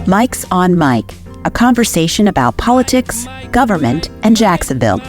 Mike's on Mike, a conversation about politics, government, and Jacksonville,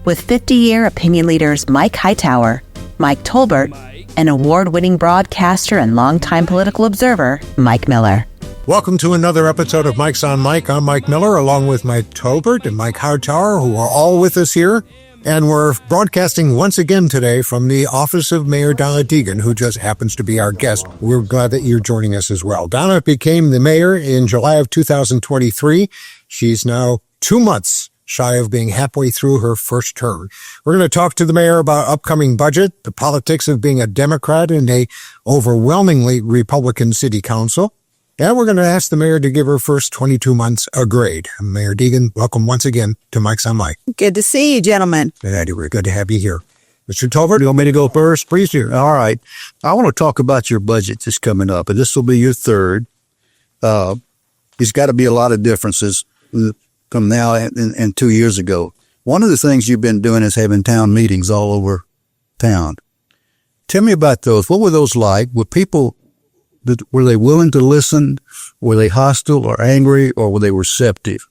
with 50-year opinion leaders Mike Hightower, Mike Tolbert, and award-winning broadcaster and longtime political observer Mike Miller. Welcome to another episode of Mike's on Mike. I'm Mike Miller, along with Mike Tolbert and Mike Hightower, who are all with us here. And we're broadcasting once again today from the office of Mayor Donna Deegan, who just happens to be our guest. We're glad that you're joining us as well. Donna became the mayor in July of 2023. She's now 2 months shy of being halfway through her first term. We're going to talk to the mayor about upcoming budget, the politics of being a Democrat in a overwhelmingly Republican city council. And we're going to ask the mayor to give her first 22 months a grade. Mayor Deegan, welcome once again to Mike's on Mike. Good to see you, gentlemen. We're good to have you here. Mr. Tolbert, You want me to go first? Please do. All right. I want to talk about your budget that's coming up, and this will be your third. There's got to be a lot of differences from now and 2 years ago. One of the things you've been doing is having town meetings all over town. Tell me about those. What were those like? Were they willing to listen? Were they hostile or angry, or were they receptive?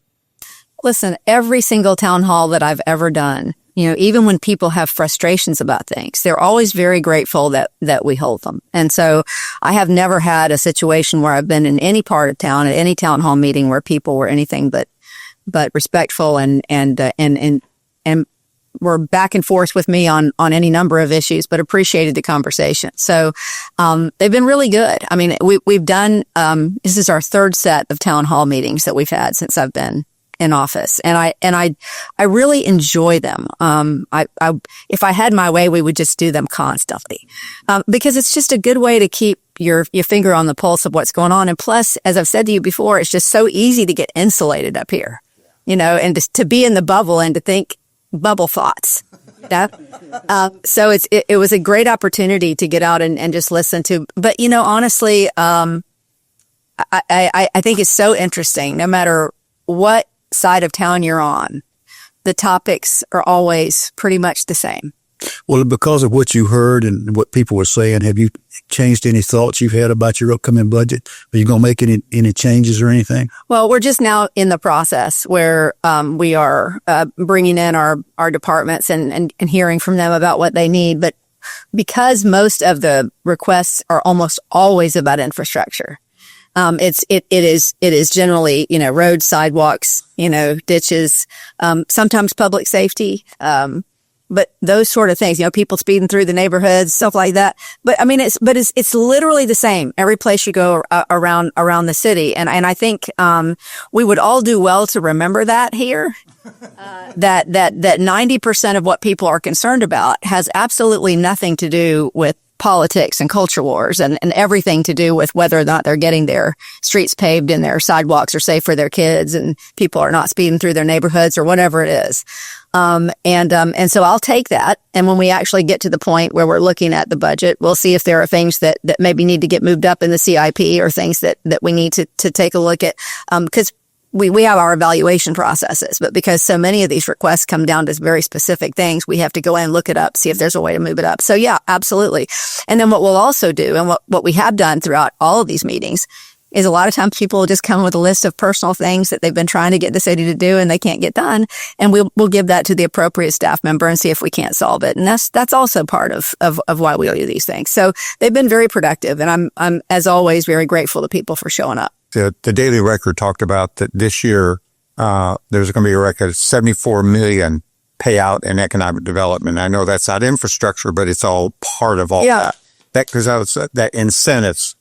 Listen, every single town hall that I've ever done, even when people have frustrations about things, they're always very grateful that we hold them. And so I have never had a situation where I've been in any part of town, at any town hall meeting, where people were anything but respectful and were back and forth with me on any number of issues, but appreciated the conversation. So, they've been really good. I mean, we've done, this is our third set of town hall meetings that we've had since I've been in office. And I really enjoy them. If I had my way, we would just do them constantly. Because it's just a good way to keep your finger on the pulse of what's going on. And plus, as I've said to you before, it's just so easy to get insulated up here, and to be in the bubble and to think bubble thoughts. So it was a great opportunity to get out and just listen to, but honestly, I think it's so interesting. No matter what side of town you're on, the topics are always pretty much the same. Well, because of what you heard and what people were saying, have you changed any thoughts you've had about your upcoming budget? Are you going to make any changes or anything? Well, we're just now in the process where we are bringing in our departments and hearing from them about what they need. But because most of the requests are almost always about infrastructure, it is generally, roads, sidewalks, ditches, sometimes public safety, but those sort of things, people speeding through the neighborhoods, stuff like that. But I mean, it's literally the same every place you go around the city. And I think, we would all do well to remember that here, that 90% of what people are concerned about has absolutely nothing to do with politics and culture wars and everything to do with whether or not they're getting their streets paved and their sidewalks are safe for their kids and people are not speeding through their neighborhoods or whatever it is. And so I'll take that. And when we actually get to the point where we're looking at the budget, we'll see if there are things that maybe need to get moved up in the CIP or things that we need to take a look at. Because we have our evaluation processes, but because so many of these requests come down to very specific things, we have to go in and look it up, see if there's a way to move it up. So yeah, absolutely. And then what we'll also do, and what we have done throughout all of these meetings, is a lot of times people will just come with a list of personal things that they've been trying to get the city to do and they can't get done. And we'll give that to the appropriate staff member and see if we can't solve it. And that's also part of why we do these things. So they've been very productive. And I'm as always very grateful to people for showing up. The Daily Record talked about that this year, there's going to be a record of $74 million payout in economic development. I know that's not infrastructure, but it's all part of all that. Because that incentives,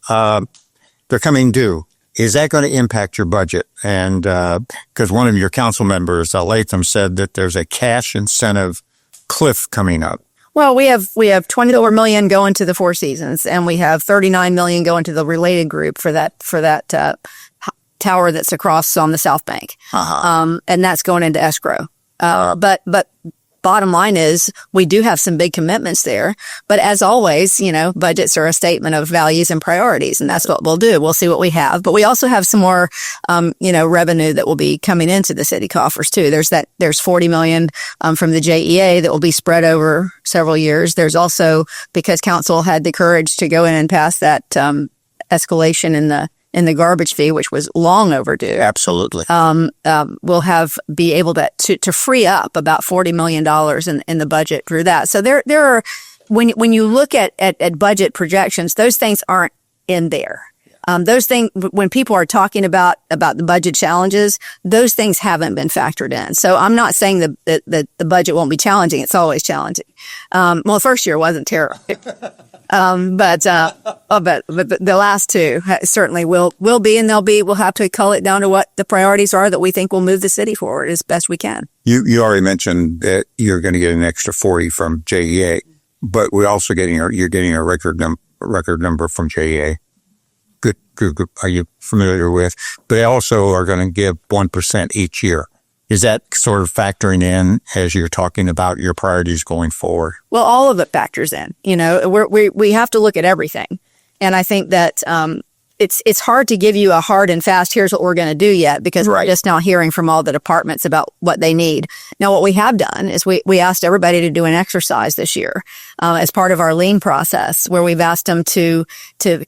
they're coming due. Is that going to impact your budget? And because one of your council members, Latham, said that there's a cash incentive cliff coming up. Well, we have $24 million going to the Four Seasons, and we have $39 million going to the related group for that tower that's across on the South Bank, and that's going into escrow. But bottom line is we do have some big commitments there. But as always, budgets are a statement of values and priorities, and that's what we'll do. We'll see what we have. But we also have some more, revenue that will be coming into the city coffers too. There's $40 million from the JEA that will be spread over several years. There's also, because council had the courage to go in and pass that escalation in the in the garbage fee, which was long overdue. Absolutely. We'll be able to free up about $40 million in the budget through that. So there are, when you look at budget projections, those things aren't in there. Those things, when people are talking about the budget challenges, those things haven't been factored in. So I'm not saying that the budget won't be challenging. It's always challenging. Well, the first year wasn't terrible. But the last two certainly will be, and we'll have to cull it down to what the priorities are that we think will move the city forward as best we can. You already mentioned that you're going to get an extra 40 from JEA, but you're also getting a record number from JEA. Good. Are you familiar with? They also are going to give 1% each year. Is that sort of factoring in as you're talking about your priorities going forward? Well, all of it factors in. We have to look at everything. And I think that it's hard to give you a hard and fast, here's what we're going to do yet, because we're just now hearing from all the departments about what they need. Now, what we have done is we asked everybody to do an exercise this year as part of our lean process, where we've asked them to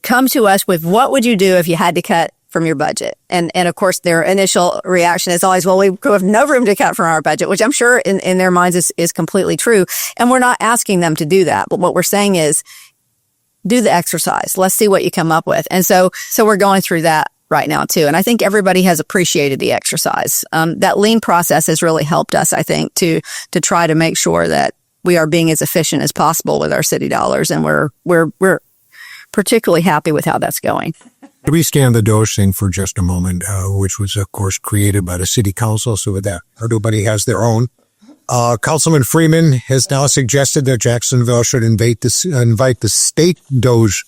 come to us with what would you do if you had to cut from your budget. And of course, their initial reaction is always, well, we have no room to cut from our budget, which I'm sure in their minds is completely true. And we're not asking them to do that. But what we're saying is, do the exercise. Let's see what you come up with. And so we're going through that right now too. And I think everybody has appreciated the exercise. That lean process has really helped us, I think, to try to make sure that we are being as efficient as possible with our city dollars. And we're particularly happy with how that's going. Can we stand the Doge thing for just a moment, which was, of course, created by the city council. So with that, everybody has their own. Councilman Freeman has now suggested that Jacksonville should invite the state Doge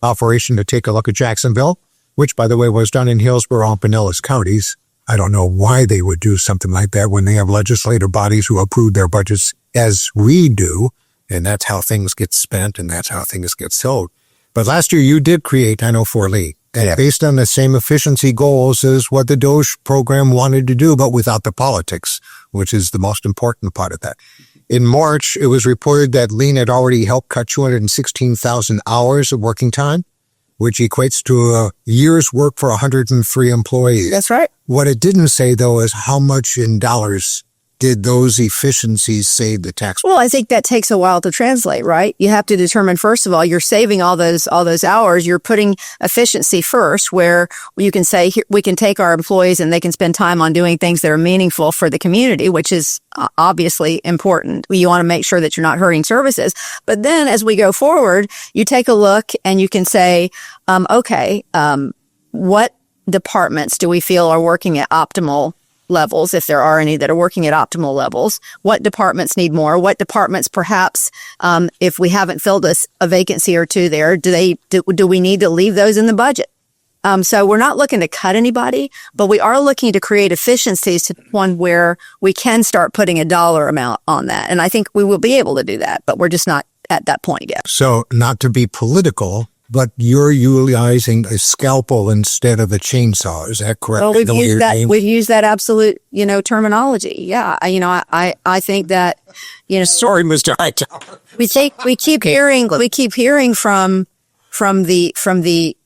operation to take a look at Jacksonville, which, by the way, was done in Hillsborough and Pinellas counties. I don't know why they would do something like that when they have legislative bodies who approve their budgets as we do, and that's how things get spent and that's how things get sold. But last year you did create 904 Lee, based on the same efficiency goals as what the Doge program wanted to do, but without the politics, which is the most important part of that. In March, it was reported that Lean had already helped cut 216,000 hours of working time, which equates to a year's work for 103 employees. That's right. What it didn't say, though, is how much in dollars did those efficiencies save the taxpayer? Well, I think that takes a while to translate, right? You have to determine, first of all, you're saving all those hours. You're putting efficiency first, where you can say, we can take our employees and they can spend time on doing things that are meaningful for the community, which is obviously important. You want to make sure that you're not hurting services. But then as we go forward, you take a look and you can say, what departments do we feel are working at optimal levels, if there are any that are working at optimal levels? What departments need more? What departments perhaps, if we haven't filled a vacancy or two there, do we need to leave those in the budget? So we're not looking to cut anybody, but we are looking to create efficiencies to one where we can start putting a dollar amount on that. And I think we will be able to do that, but we're just not at that point yet. So not to be political, but you're utilizing a scalpel instead of a chainsaw. Is that correct? Well, we've used that absolute, terminology. Yeah. I think that, sorry, Mr. Hightower. We keep hearing from the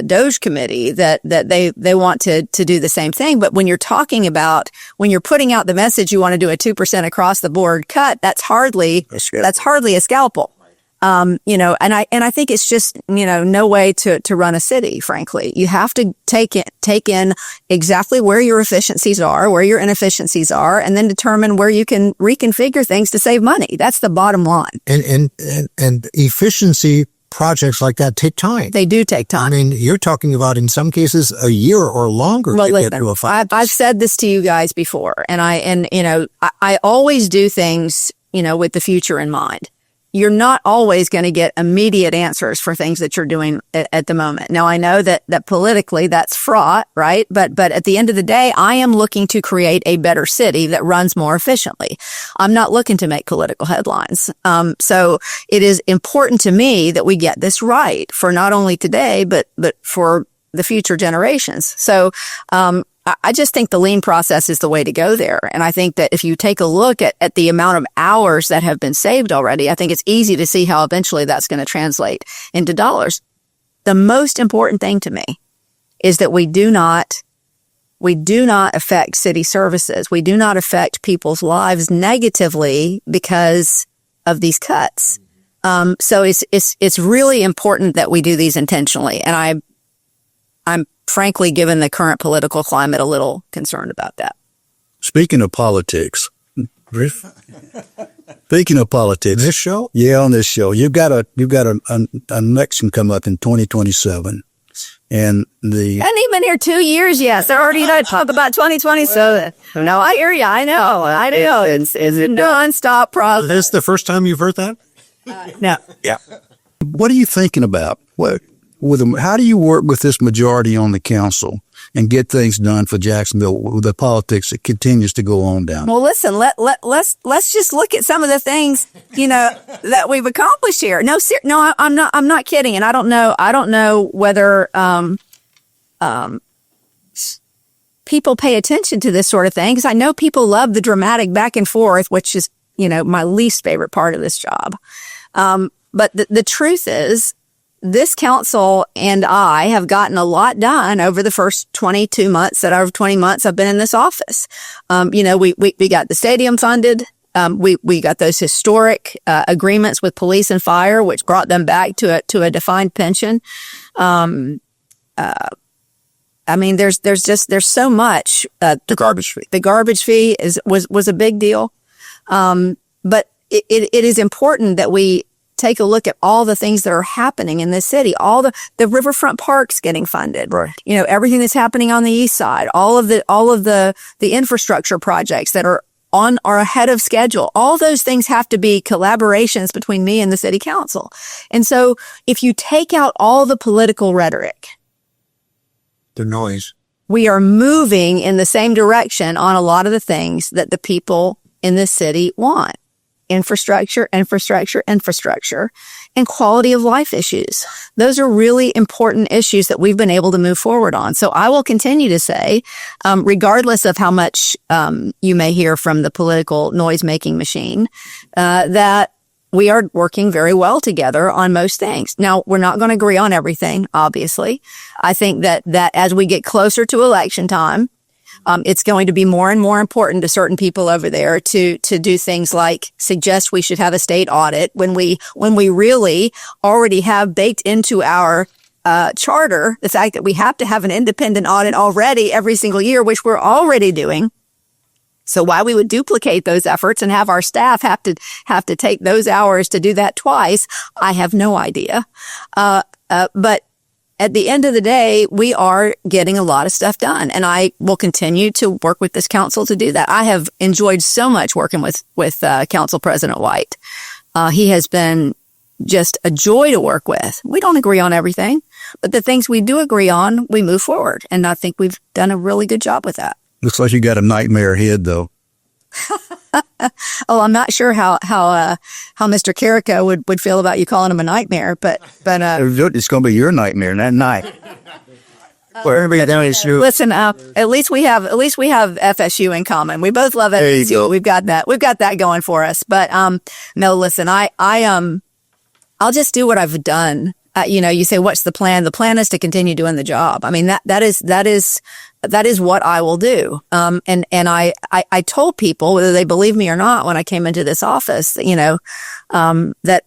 Doge committee that they want to do the same thing. But when you're putting out the message, you want to do a 2% across the board cut, that's hardly a scalpel. And I think it's just, no way to run a city, frankly. You have to take in exactly where your efficiencies are, where your inefficiencies are, and then determine where you can reconfigure things to save money. That's the bottom line. And efficiency projects like that take time. They do take time. I mean, you're talking about in some cases a year or longer to get to a five. I've said this to you guys before, and I always do things, with the future in mind. You're not always going to get immediate answers for things that you're doing at the moment. Now, I know that politically that's fraught, right? But at the end of the day, I am looking to create a better city that runs more efficiently. I'm not looking to make political headlines. So it is important to me that we get this right for not only today, but for the future generations. So, I just think the lean process is the way to go there. And I think that if you take a look at the amount of hours that have been saved already, I think it's easy to see how eventually that's going to translate into dollars. The most important thing to me is that we do not affect city services. We do not affect people's lives negatively because of these cuts. So it's really important that we do these intentionally. And I'm frankly, given the current political climate, a little concerned about that. Speaking of politics, This show? Yeah, on this show, you've got an election come up in 2027, and I haven't even been here 2 years yet. They're already going to talk about 2020. So no, I hear you. I know. Is it nonstop process? This the first time you've heard that? No. Yeah. what are you thinking about? How do you work with this majority on the council and get things done for Jacksonville with the politics that continues to go on down? Well, listen, let's just look at some of the things, that we've accomplished here. No, I'm not kidding. And I don't know whether, people pay attention to this sort of thing, because I know people love the dramatic back and forth, which is, my least favorite part of this job. But the truth is, this council and I have gotten a lot done over the first 20 months I've been in this office. We got the stadium funded. We got those historic agreements with police and fire, which brought them back to a defined pension. There's so much. The garbage fee. The garbage fee was a big deal. But it is important that we take a look at all the things that are happening in this city, all the riverfront parks getting funded, right? Everything that's happening on the east side, all of the infrastructure projects that are ahead of schedule. All those things have to be collaborations between me and the city council. And so if you take out all the political rhetoric, The noise. we are moving in the same direction on a lot of the things that the people in this city want. Infrastructure, and quality of life issues. Those are really important issues that we've been able to move forward on. So I will continue to say, regardless of how much you may hear from the political noise-making machine, that we are working very well together on most things. Now, we're not going to agree on everything, obviously. I think that as we get closer to election time, it's going to be more and more important to certain people over there to do things like suggest we should have a state audit when we really already have baked into our charter the fact that we have to have an independent audit already every single year, which we're already doing. So why we would duplicate those efforts and have our staff have to take those hours to do that twice, I have no idea. But at the end of the day, we are getting a lot of stuff done, and I will continue to work with this council to do that. I have enjoyed so much working with Council President White. He has been just a joy to work with. We don't agree on everything, but the things we do agree on, we move forward, and I think we've done a really good job with that. Looks like you got a nightmare head, though. Oh, I'm not sure how Mr. Carrico would feel about you calling him a nightmare, but It's going to be your nightmare that night. Listen, at least we have FSU in common. We both love There you FSU. go. We've got that going for us. But no, listen, I'll just do what I've done. You say, what's the plan? The plan is to continue doing the job. I mean, that is what I will do. And I told people, whether they believe me or not, when I came into this office, that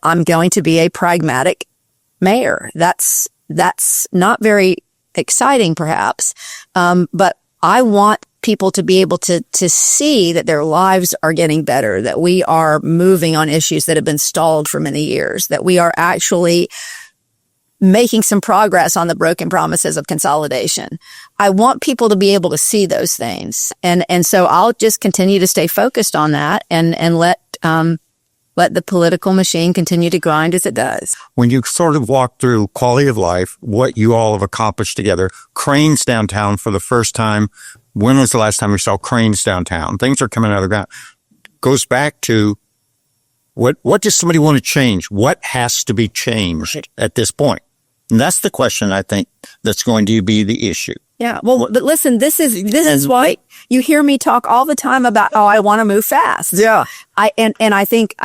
I'm going to be a pragmatic mayor. That's not very exciting, perhaps. But I want people to be able to see that their lives are getting better, that we are moving on issues that have been stalled for many years, that we are actually making some progress on the broken promises of consolidation. I want people to be able to see those things. And so I'll just continue to stay focused on that and let the political machine continue to grind as it does. When you sort of walk through quality of life, what you all have accomplished together, cranes downtown for the first time. When was the last time you saw cranes downtown? Things are coming out of the ground. Goes back to what does somebody want to change? What has to be changed at this point? And that's the question, I think, that's going to be the issue. Yeah. Well, but listen, this is why you hear me talk all the time about, I want to move fast. Yeah. I think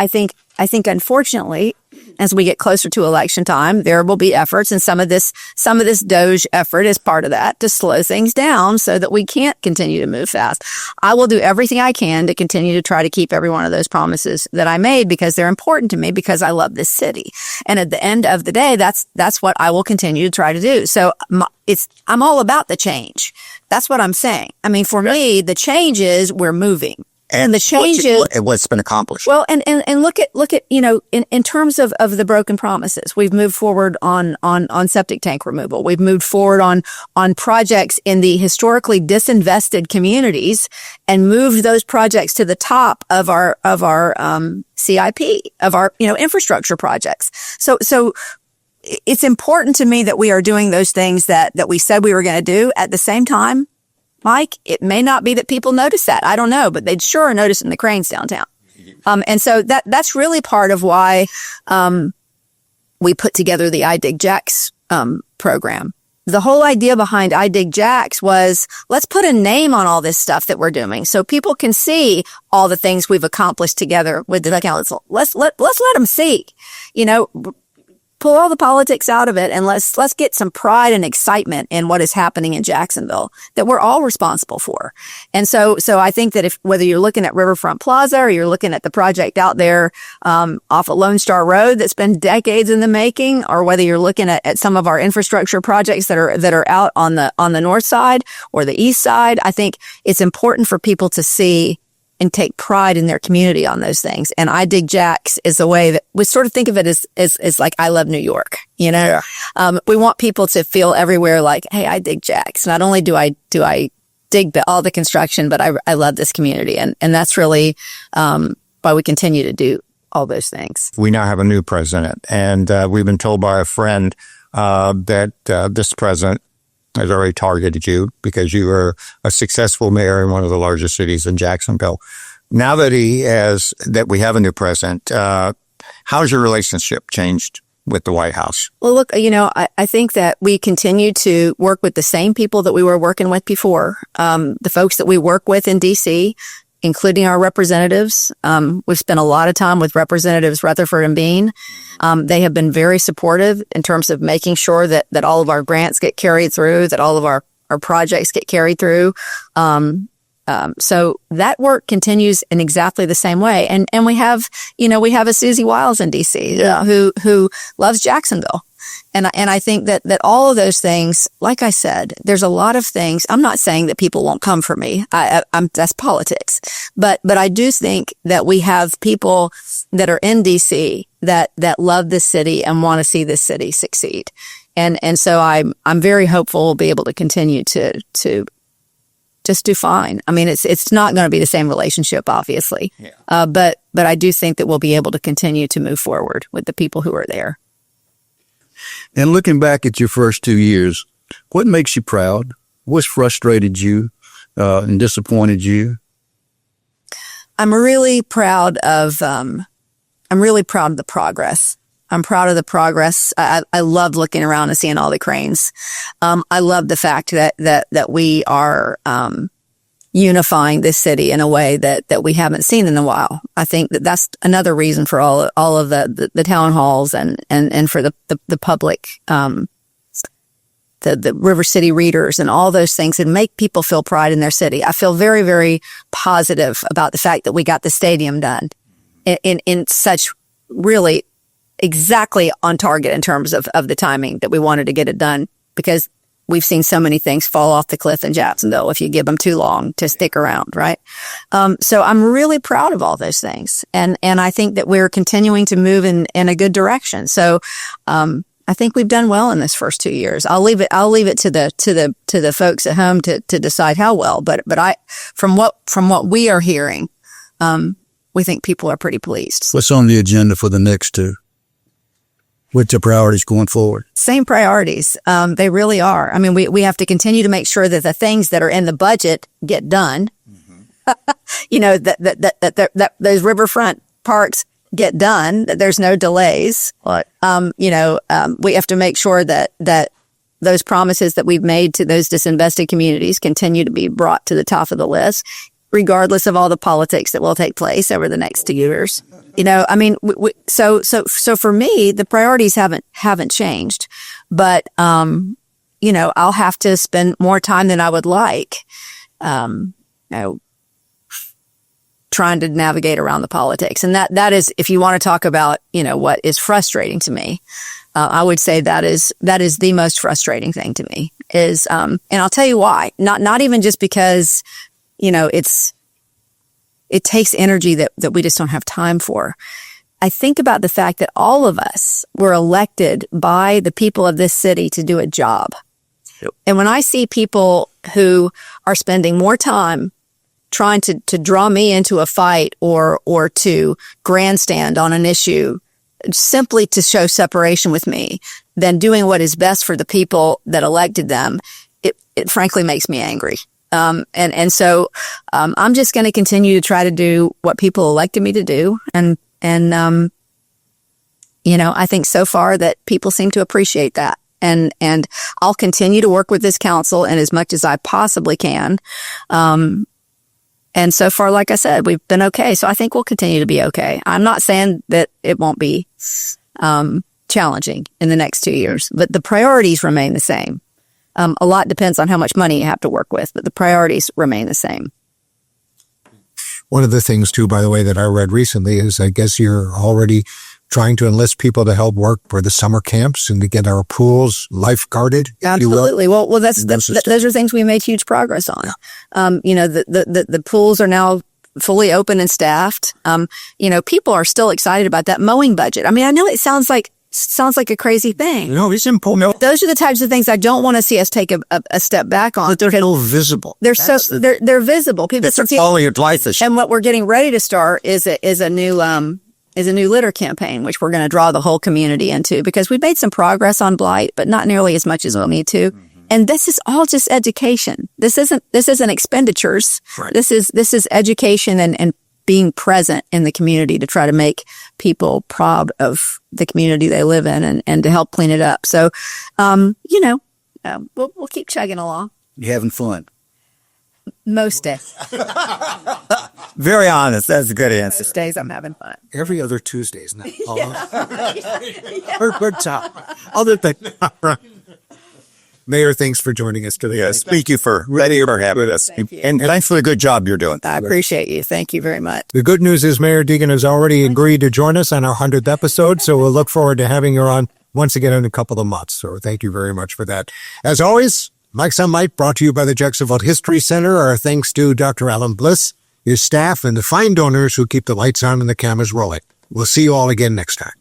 unfortunately, as we get closer to election time, there will be efforts, and some of this DOGE effort is part of that, to slow things down so that we can't continue to move fast. I will do everything I can to continue to try to keep every one of those promises that I made, because they're important to me, because I love this city. And at the end of the day, that's what I will continue to try to do. So I'm all about the change. That's what I'm saying. I mean, for me, the change is we're moving. And the change is what's been accomplished. Well, and look at, in terms of the broken promises, we've moved forward on septic tank removal. We've moved forward on projects in the historically disinvested communities, and moved those projects to the top of our CIP, of our, infrastructure projects. So it's important to me that we are doing those things that we said we were going to do. At the same time, Mike, it may not be that people notice that. I don't know, but they'd sure are noticing the cranes downtown. And so that's really part of why we put together the I Dig Jacks program. The whole idea behind I Dig Jacks was, let's put a name on all this stuff that we're doing, so people can see all the things we've accomplished together with the council. Let's let them see, pull all the politics out of it, and let's get some pride and excitement in what is happening in Jacksonville that we're all responsible for. And so I think that whether you're looking at Riverfront Plaza, or you're looking at the project out there off of Lone Star Road that's been decades in the making, or whether you're looking at some of our infrastructure projects that are out on the north side or the east side, I think it's important for people to see and take pride in their community on those things. And I Dig Jacks is a way that we sort of think of it as like, I love New York, Yeah. We want people to feel everywhere like, hey, I dig Jacks. Not only do I dig all the construction, but I love this community. And that's really why we continue to do all those things. We now have a new president, and we've been told by a friend that this president has already targeted you because you were a successful mayor in one of the largest cities in Jacksonville. Now that we have a new president, how's your relationship changed with the White House? Well, look, I think that we continue to work with the same people that we were working with before. The folks that we work with in D.C., including our representatives. We've spent a lot of time with Representatives Rutherford and Bean. They have been very supportive in terms of making sure that all of our grants get carried through, that all of our projects get carried through. So that work continues in exactly the same way. And we have a Susie Wiles in DC, who loves Jacksonville. And I think that all of those things, like I said, there's a lot of things. I'm not saying that people won't come for me. That's politics. But I do think that we have people that are in DC that love this city and want to see this city succeed. And so I'm very hopeful we'll be able to continue to just do fine. I mean, it's not going to be the same relationship, obviously. Yeah. But I do think that we'll be able to continue to move forward with the people who are there. And looking back at your first 2 years, what makes you proud? What's frustrated you and disappointed you? I'm really proud of the progress. I'm proud of the progress. I love looking around and seeing all the cranes. I love the fact that we are unifying this city in a way that we haven't seen in a while. I think that's another reason for all of the town halls and for the public, the River City readers and all those things, and make people feel pride in their city. I feel very, very positive about the fact that we got the stadium done in such really exactly on target in terms of the timing that we wanted to get it done, because we've seen so many things fall off the cliff in Jacksonville if you give them too long to stick around, right? So I'm really proud of all those things. And I think that we're continuing to move in a good direction. So, I think we've done well in this first 2 years. I'll leave it to the folks at home to decide how well. But from what we are hearing, we think people are pretty pleased. What's on the agenda for the next two? What's the priorities going forward? Same priorities. They really are. I mean, we have to continue to make sure that the things that are in the budget get done. Mm-hmm. that those riverfront parks get done, that there's no delays. Right. We have to make sure that those promises that we've made to those disinvested communities continue to be brought to the top of the list. regardless of all the politics that will take place over the next 2 years. I mean, so for me, the priorities haven't changed, but, I'll have to spend more time than I would like, trying to navigate around the politics. And that is, if you want to talk about, what is frustrating to me, I would say that is the most frustrating thing to me is, and I'll tell you why, not even just because, it takes energy that we just don't have time for. I think about the fact that all of us were elected by the people of this city to do a job. Yep. And when I see people who are spending more time trying to draw me into a fight or to grandstand on an issue simply to show separation with me than doing what is best for the people that elected them, it frankly makes me angry. So I'm just going to continue to try to do what people elected me to do. And I think so far that people seem to appreciate that. And I'll continue to work with this council and as much as I possibly can. And so far, like I said, we've been okay. So I think we'll continue to be okay. I'm not saying that it won't be, challenging in the next 2 years, but the priorities remain the same. A lot depends on how much money you have to work with, but the priorities remain the same. One of the things, too, by the way, that I read recently is I guess you're already trying to enlist people to help work for the summer camps and to get our pools lifeguarded. Absolutely. Well, those are things we made huge progress on. The pools are now fully open and staffed. People are still excited about that mowing budget. I mean, I know it sounds like a crazy thing. No, it's important. Those are the types of things I don't want to see us take a step back on. But they're still visible. They're visible. People can see all your life. And what we're getting ready to start is a new litter campaign, which we're going to draw the whole community into because we've made some progress on blight, but not nearly as much as we'll need to. Mm-hmm. And this is all just education. This isn't expenditures. Right. This is education and being present in the community to try to make people proud of the community they live in and to help clean it up. So, we'll keep chugging along. You having fun? Most days. Very honest. That's a good answer. Most days I'm having fun. Every other Tuesday, isn't it? Good job. Other thing. Mayor, thanks for joining us today. Yes, thank you for having us. And thanks for the good job you're doing. I appreciate you. Thank you very much. The good news is Mayor Deegan has already agreed to join us on our 100th episode, so we'll look forward to having her on once again in a couple of months. So thank you very much for that. As always, Mike's on Mike, brought to you by the Jacksonville History Center. Our thanks to Dr. Alan Bliss, his staff, and the fine donors who keep the lights on and the cameras rolling. We'll see you all again next time.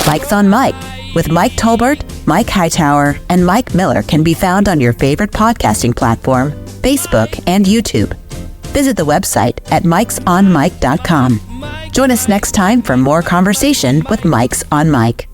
Mike's on Mike with Mike Tolbert, Mike Hightower, and Mike Miller can be found on your favorite podcasting platform, Facebook, and YouTube. Visit the website at mikesonmike.com. Join us next time for more conversation with Mike's on Mike.